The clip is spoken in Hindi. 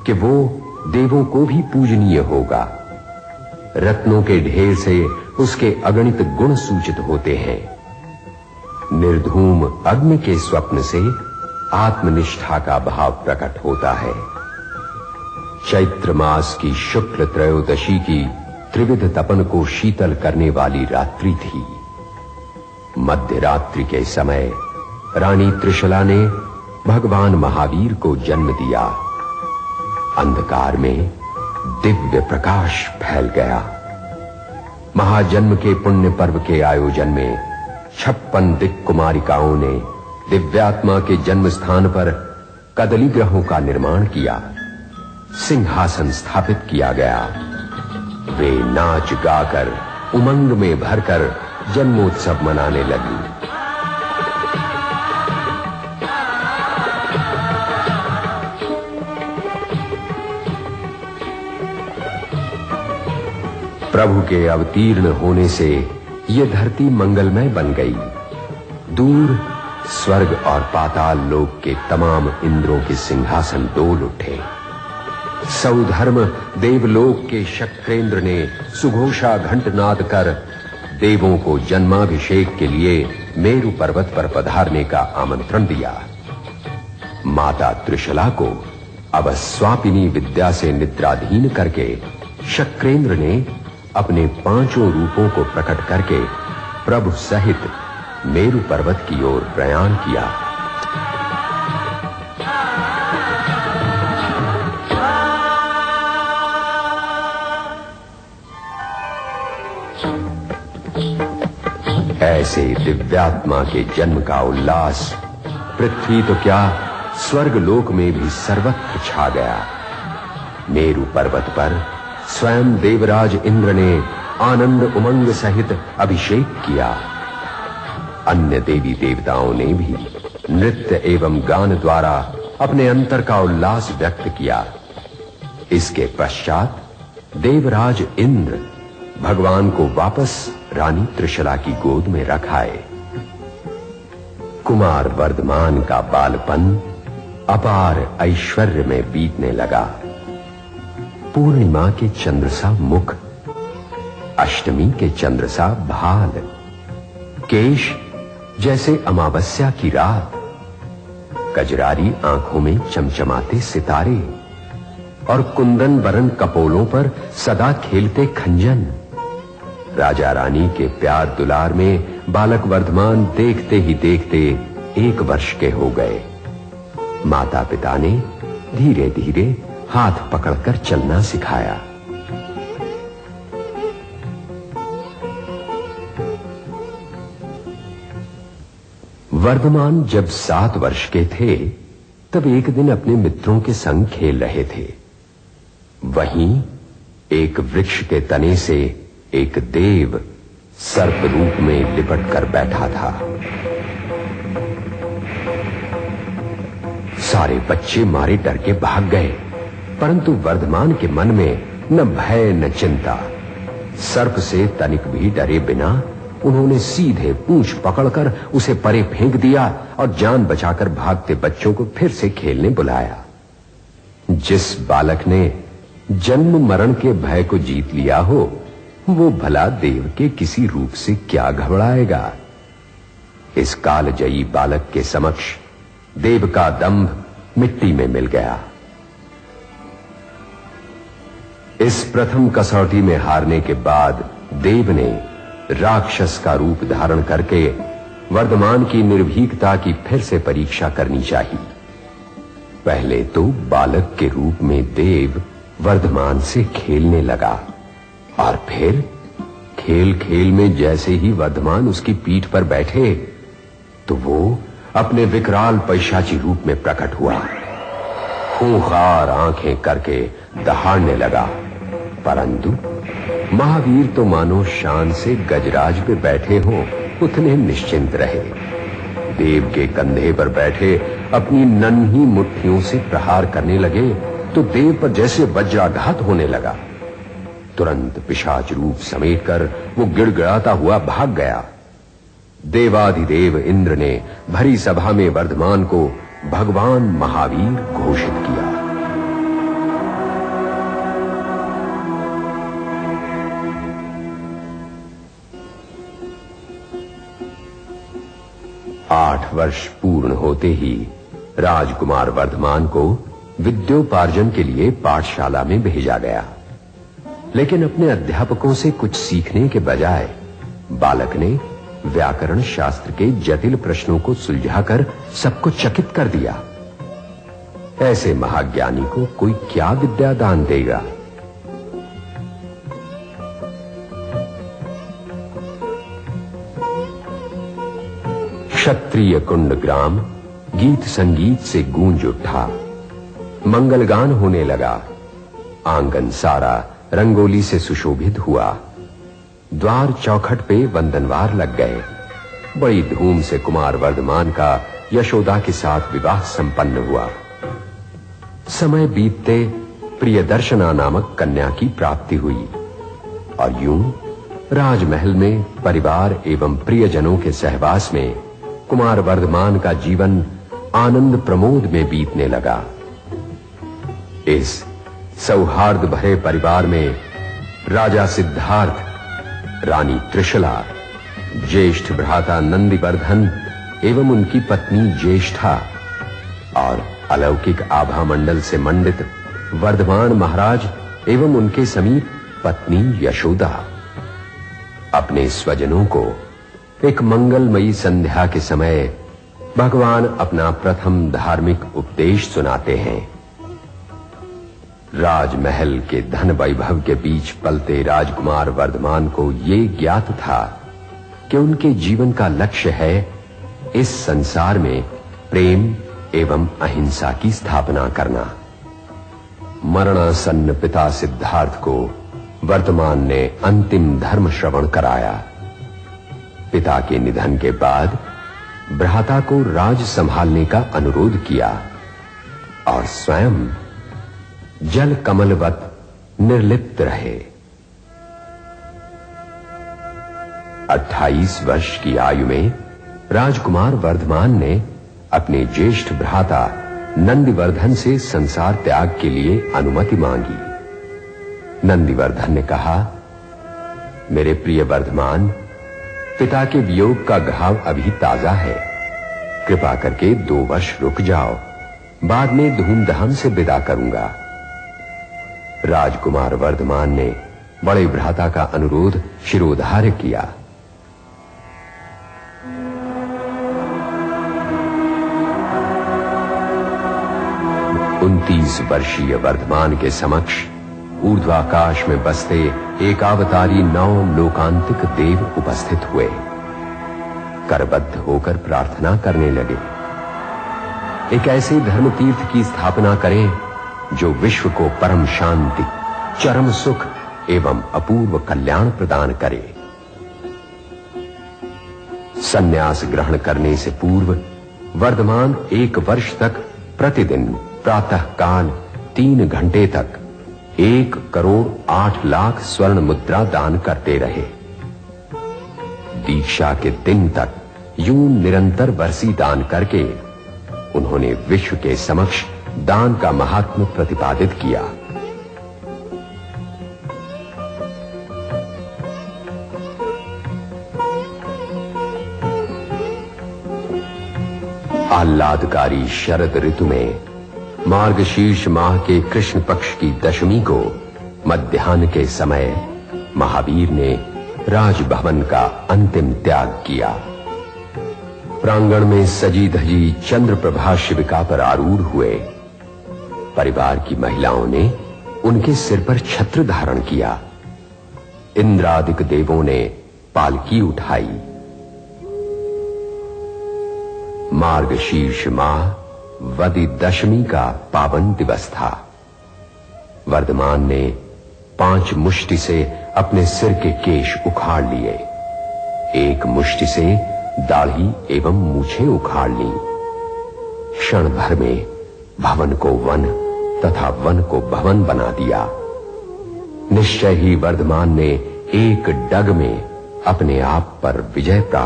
कि वो देवों को भी पूजनीय होगा। रत्नों के ढेर से उसके अगणित गुण सूचित होते हैं। निर्धूम अग्नि के स्वप्न से आत्मनिष्ठा का भाव प्रकट होता है। चैत्र मास की शुक्ल त्रयोदशी की त्रिविध तपन को शीतल करने वाली रात्रि थी। मध्य रात्रि के समय रानी त्रिशला ने भगवान महावीर को जन्म दिया। अंधकार में दिव्य प्रकाश फैल गया। महाजन्म के पुण्य पर्व के आयोजन में 56 दिक् कुमारिकाओं ने दिव्यात्मा के जन्म स्थान पर कदली ग्रहों का निर्माण किया। सिंहासन स्थापित किया गया। वे नाच गाकर उमंग में भरकर जन्मोत्सव मनाने लगी। प्रभु के अवतीर्ण होने से यह धरती मंगलमय बन गई। दूर स्वर्ग और पाताल लोक के तमाम इंद्रों के सिंहासन डोल उठे। सौधर्म देवलोक के शक्रेंद्र ने सुघोषा घंटनाद कर देवों को जन्माभिषेक के लिए मेरु पर्वत पर पधारने का आमंत्रण दिया। माता त्रिशला को अब स्वापिनी विद्या से निद्राधीन करके शक्रेंद्र ने अपने 5 रूपों को प्रकट करके प्रभु सहित मेरु पर्वत की ओर प्रयाण किया। ऐसे दिव्यात्मा के जन्म का उल्लास पृथ्वी तो क्या स्वर्ग लोक में भी सर्वत्र छा गया। मेरु पर्वत पर स्वयं देवराज इंद्र ने आनंद उमंग सहित अभिषेक किया। अन्य देवी देवताओं ने भी नृत्य एवं गान द्वारा अपने अंतर का उल्लास व्यक्त किया। इसके पश्चात देवराज इंद्र भगवान को वापस रानी त्रिशला की गोद में रख आए। कुमार वर्धमान का बालपन अपार ऐश्वर्य में बीतने लगा। पूर्णिमा के चंद्र सा मुख, अष्टमी के चंद्र सा भाल, केश जैसे अमावस्या की रात, कजरारी आंखों में चमचमाते सितारे और कुंदन बरन कपोलों पर सदा खेलते खंजन। राजा रानी के प्यार दुलार में बालक वर्धमान देखते ही देखते 1 वर्ष के हो गए। माता पिता ने धीरे धीरे हाथ पकड़कर चलना सिखाया। वर्धमान जब 7 वर्ष के थे तब एक दिन अपने मित्रों के संग खेल रहे थे। वहीं एक वृक्ष के तने से एक देव सर्प रूप में लिपट कर बैठा था। सारे बच्चे मारे डर के भाग गए, परंतु वर्धमान के मन में न भय न चिंता। सर्प से तनिक भी डरे बिना उन्होंने सीधे पूंछ पकड़कर उसे परे फेंक दिया और जान बचाकर भागते बच्चों को फिर से खेलने बुलाया। जिस बालक ने जन्म मरण के भय को जीत लिया हो, वो भला देव के किसी रूप से क्या घबराएगा। इस कालजयी बालक के समक्ष देव का दंभ मिट्टी में मिल गया। इस प्रथम कसौटी में हारने के बाद देव ने राक्षस का रूप धारण करके वर्धमान की निर्भीकता की फिर से परीक्षा करनी चाहिए। पहले तो बालक के रूप में देव वर्धमान से खेलने लगा और फिर खेल खेल में जैसे ही वर्धमान उसकी पीठ पर बैठे तो वो अपने विकराल पैशाची रूप में प्रकट हुआ। खूंखार आंखें करके दहाड़ने लगा, परंतु महावीर तो मानो शान से गजराज पे बैठे हों उतने निश्चिंत रहे। देव के कंधे पर बैठे अपनी नन्ही मुट्ठियों से प्रहार करने लगे तो देव पर जैसे वज्राघात होने लगा। तुरंत पिशाच रूप समेटकर वो गिड़गिड़ाता हुआ भाग गया। देवाधिदेव इंद्र ने भरी सभा में वर्धमान को भगवान महावीर घोषित किया। 8 वर्ष पूर्ण होते ही राजकुमार वर्धमान को विद्योपार्जन के लिए पाठशाला में भेजा गया। लेकिन अपने अध्यापकों से कुछ सीखने के बजाय बालक ने व्याकरण शास्त्र के जटिल प्रश्नों को सुलझाकर सबको चकित कर दिया। ऐसे महाज्ञानी को कोई क्या विद्या दान देगा। क्षत्रिय कुंड ग्राम गीत संगीत से गूंज उठा, मंगलगान होने लगा। आंगन सारा रंगोली से सुशोभित हुआ। द्वार चौखट पे वंदनवार लग गए। बड़ी धूम से कुमार वर्धमान का यशोदा के साथ विवाह संपन्न हुआ। समय बीतते प्रियदर्शना नामक कन्या की प्राप्ति हुई और यूं राजमहल में परिवार एवं प्रियजनों के सहवास में कुमार वर्धमान का जीवन आनंद प्रमोद में बीतने लगा। इस सौहार्द भरे परिवार में राजा सिद्धार्थ, रानी त्रिशला, ज्येष्ठ भ्राता नंदिवर्धन एवं उनकी पत्नी ज्येष्ठा और अलौकिक आभा मंडल से मंडित वर्धमान महाराज एवं उनके समीप पत्नी यशोदा अपने स्वजनों को एक मंगलमयी संध्या के समय भगवान अपना प्रथम धार्मिक उपदेश सुनाते हैं। राजमहल के धन वैभव के बीच पलते राजकुमार वर्धमान को ये ज्ञात था कि उनके जीवन का लक्ष्य है इस संसार में प्रेम एवं अहिंसा की स्थापना करना। मरणासन्न पिता सिद्धार्थ को वर्धमान ने अंतिम धर्म श्रवण कराया। पिता के निधन के बाद भ्राता को राज संभालने का अनुरोध किया और स्वयं जल कमलवत निर्लिप्त रहे। 28 वर्ष की आयु में राजकुमार वर्धमान ने अपने ज्येष्ठ भ्राता नंदिवर्धन से संसार त्याग के लिए अनुमति मांगी। नंदिवर्धन ने कहा, मेरे प्रिय वर्धमान, पिता के वियोग का घाव अभी ताजा है। कृपा करके 2 वर्ष रुक जाओ, बाद में धूमधाम से विदा करूंगा। राजकुमार वर्धमान ने बड़े भ्राता का अनुरोध शिरोधार्य किया। उनतीस वर्षीय वर्धमान के समक्ष ऊर्ध्वाकाश में बसते एकावतारी 9 लोकांतिक देव उपस्थित हुए। करबद्ध होकर प्रार्थना करने लगे, एक ऐसे धर्म तीर्थ की स्थापना करें जो विश्व को परम शांति, चरम सुख एवं अपूर्व कल्याण प्रदान करे। संन्यास ग्रहण करने से पूर्व वर्धमान 1 वर्ष तक प्रतिदिन प्रातः काल 3 घंटे तक 1,08,00,000 स्वर्ण मुद्रा दान करते रहे। दीक्षा के दिन तक यूं निरंतर बरसी दान करके उन्होंने विश्व के समक्ष दान का महात्म्य प्रतिपादित किया। आह्लादकारी शरद ऋतु में मार्गशीर्ष माह के कृष्ण पक्ष की दशमी को मध्याह्न के समय महावीर ने राजभवन का अंतिम त्याग किया। प्रांगण में सजी धजी चंद्रप्रभा शिविका पर आरूढ़ हुए। परिवार की महिलाओं ने उनके सिर पर छत्र धारण किया। इंद्रादिक देवों ने पालकी उठाई। मार्गशीर्ष माह वदी दशमी का पावन दिवस था। वर्धमान ने 5 मुष्टि से अपने सिर के केश उखाड़ लिए। 1 मुष्टि से दाढ़ी एवं मूछें उखाड़ ली। क्षण भर में भवन को वन तथा वन को भवन बना दिया। निश्चय ही वर्धमान ने एक डग में अपने आप पर विजय प्राप्त